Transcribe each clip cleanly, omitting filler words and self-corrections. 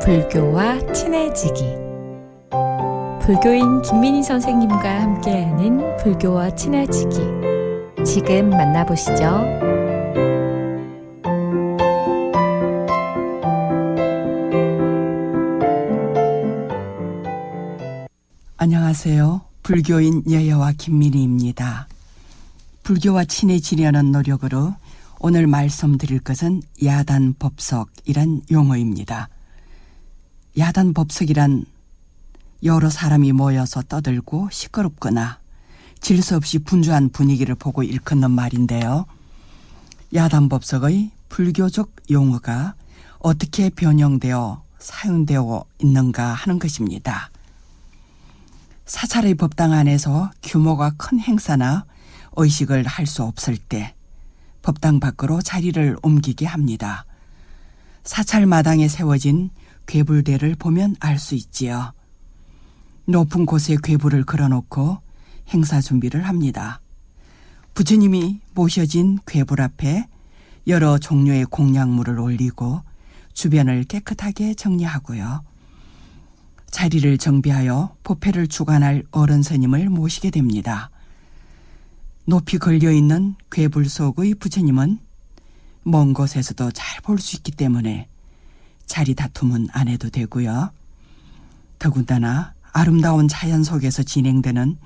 불교와 친해지기. 불교인 김민희 선생님과 함께하는 불교와 친해지기. 지금 만나보시죠. 안녕하세요. 불교인 여여와 김민희입니다. 불교와 친해지려는 노력으로 오늘 말씀드릴 것은 야단법석이란 용어입니다. 야단법석이란 여러 사람이 모여서 떠들고 시끄럽거나 질서 없이 분주한 분위기를 보고 일컫는 말인데요. 야단법석의 불교적 용어가 어떻게 변형되어 사용되어 있는가 하는 것입니다. 사찰의 법당 안에서 규모가 큰 행사나 의식을 할 수 없을 때 법당 밖으로 자리를 옮기게 합니다. 사찰 마당에 세워진 궤불대를 보면 알 수 있지요. 높은 곳에 궤불을 걸어놓고 행사 준비를 합니다. 부처님이 모셔진 궤불 앞에 여러 종류의 공약물을 올리고 주변을 깨끗하게 정리하고요. 자리를 정비하여 법회를 주관할 어른 스님을 모시게 됩니다. 높이 걸려있는 궤불 속의 부처님은 먼 곳에서도 잘 볼 수 있기 때문에 자리 다툼은 안 해도 되고요. 더군다나 아름다운 자연 속에서 진행되는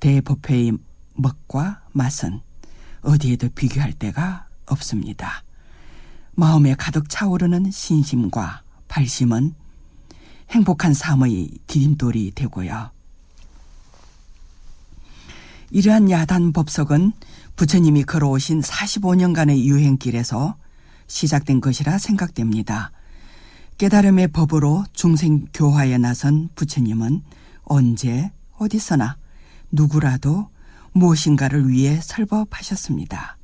대법회의 먹과 맛은 어디에도 비교할 데가 없습니다. 마음에 가득 차오르는 신심과 발심은 행복한 삶의 디딤돌이 되고요. 이러한 야단법석은 부처님이 걸어오신 45년간의 유행길에서 시작된 것이라 생각됩니다. 깨달음의 법으로 중생 교화에 나선 부처님은 언제 어디서나 누구라도 무엇인가를 위해 설법하셨습니다.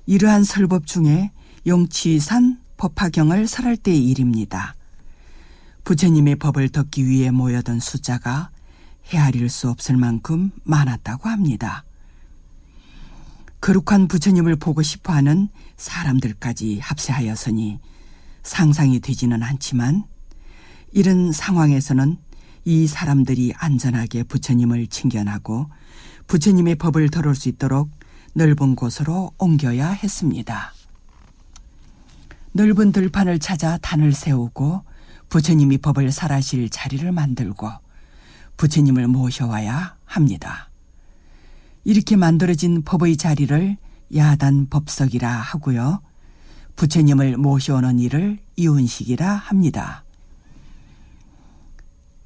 이러한 설법 중에 영취산 법화경을 설할 때의 일입니다. 부처님의 법을 듣기 위해 모여든 숫자가 헤아릴 수 없을 만큼 많았다고 합니다. 거룩한 부처님을 보고 싶어하는 사람들까지 합세하였으니 상상이 되지는 않지만 이런 상황에서는 이 사람들이 안전하게 부처님을 친견하고 부처님의 법을 들을 수 있도록 넓은 곳으로 옮겨야 했습니다. 넓은 들판을 찾아 단을 세우고 부처님이 법을 설하실 자리를 만들고 부처님을 모셔와야 합니다. 이렇게 만들어진 법의 자리를 야단법석이라 하고요. 부처님을 모셔오는 일을 이운식이라 합니다.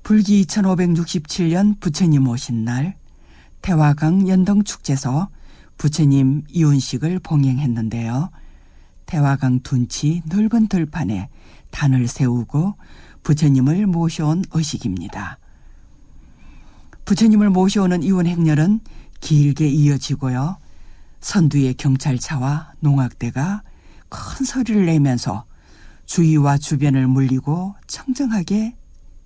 불기 2567년 부처님 오신 날 태화강 연등축제에서 부처님 이운식을 봉행했는데요. 태화강 둔치 넓은 들판에 단을 세우고 부처님을 모셔온 의식입니다. 부처님을 모셔오는 이운 행렬은 길게 이어지고요. 선두의 경찰차와 농악대가 큰 소리를 내면서 주위와 주변을 물리고 청정하게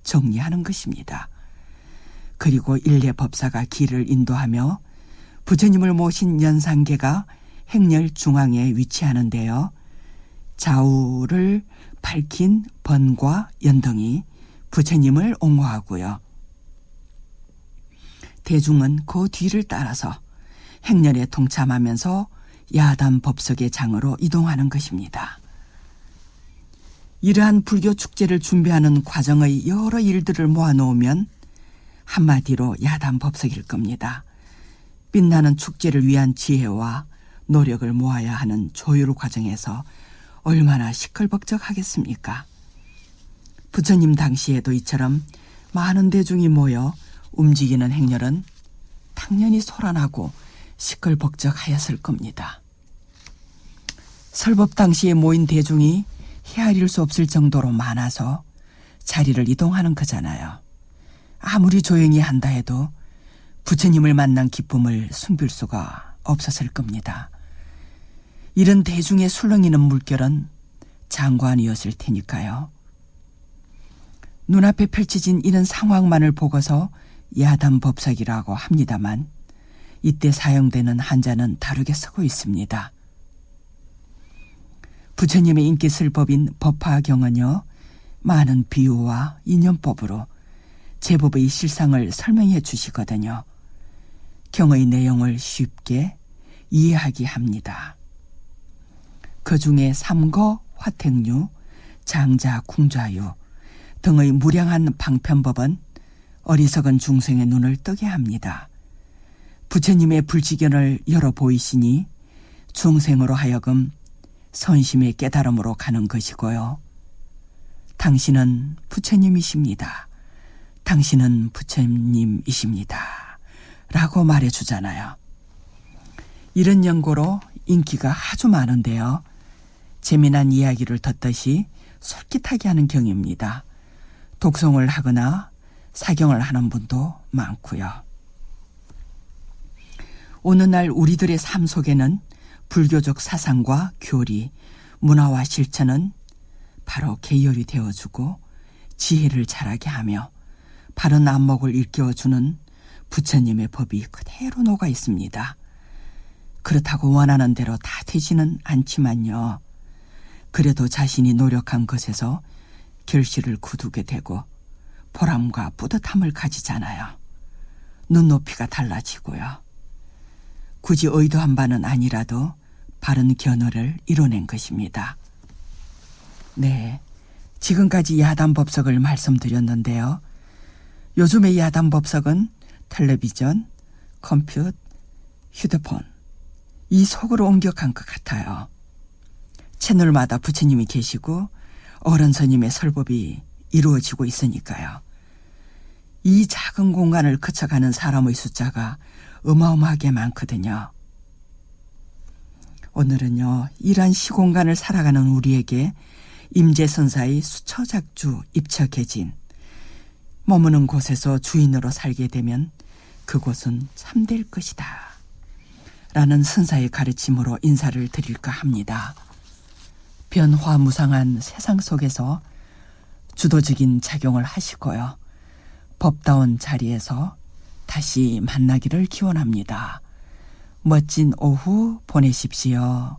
정리하는 것입니다. 그리고 일례법사가 길을 인도하며 부처님을 모신 연상계가 행렬 중앙에 위치하는데요. 좌우를 밝힌 번과 연등이 부처님을 옹호하고요. 대중은 그 뒤를 따라서 행렬에 동참하면서 야단법석의 장으로 이동하는 것입니다. 이러한 불교 축제를 준비하는 과정의 여러 일들을 모아놓으면 한마디로 야단법석일 겁니다. 빛나는 축제를 위한 지혜와 노력을 모아야 하는 조율 과정에서 얼마나 시끌벅적하겠습니까? 부처님 당시에도 이처럼 많은 대중이 모여 움직이는 행렬은 당연히 소란하고 시끌벅적하였을 겁니다. 설법 당시에 모인 대중이 헤아릴 수 없을 정도로 많아서 자리를 이동하는 거잖아요. 아무리 조용히 한다 해도 부처님을 만난 기쁨을 숨길 수가 없었을 겁니다. 이런 대중의 술렁이는 물결은 장관이었을 테니까요. 눈앞에 펼쳐진 이런 상황만을 보고서 야단법석이라고 합니다만 이때 사용되는 한자는 다르게 쓰고 있습니다. 부처님의 인기 슬법인 법화경은요, 많은 비유와 인연법으로 제법의 실상을 설명해 주시거든요. 경의 내용을 쉽게 이해하게 합니다. 그 중에 삼거, 화택류, 장자, 궁좌유 등의 무량한 방편법은 어리석은 중생의 눈을 뜨게 합니다. 부처님의 불지견을 열어 보이시니 중생으로 하여금 선심의 깨달음으로 가는 것이고요. 당신은 부처님이십니다. 당신은 부처님이십니다. 라고 말해주잖아요. 이런 연고로 인기가 아주 많은데요. 재미난 이야기를 듣듯이 솔깃하게 하는 경입니다. 독송을 하거나 사경을 하는 분도 많고요. 오늘날 우리들의 삶 속에는 불교적 사상과 교리, 문화와 실천은 바로 계열이 되어주고 지혜를 자라게 하며 바른 안목을 일깨워주는 부처님의 법이 그대로 녹아 있습니다. 그렇다고 원하는 대로 다 되지는 않지만요. 그래도 자신이 노력한 것에서 결실을 거두게 되고 보람과 뿌듯함을 가지잖아요. 눈높이가 달라지고요. 굳이 의도한 바는 아니라도 바른 견해를 이뤄낸 것입니다. 네, 지금까지 야단법석을 말씀드렸는데요. 요즘의 야단법석은 텔레비전, 컴퓨터, 휴대폰 이 속으로 옮겨간 것 같아요. 채널마다 부처님이 계시고 어른 스님의 설법이 이루어지고 있으니까요. 이 작은 공간을 거쳐가는 사람의 숫자가 어마어마하게 많거든요. 오늘은요, 이러한 시공간을 살아가는 우리에게 임재선사의 수처작주 입처계진, 머무는 곳에서 주인으로 살게 되면 그곳은 참될 것이다 라는 선사의 가르침으로 인사를 드릴까 합니다. 변화무상한 세상 속에서 주도적인 작용을 하시고요. 법다운 자리에서 다시 만나기를 기원합니다. 멋진 오후 보내십시오.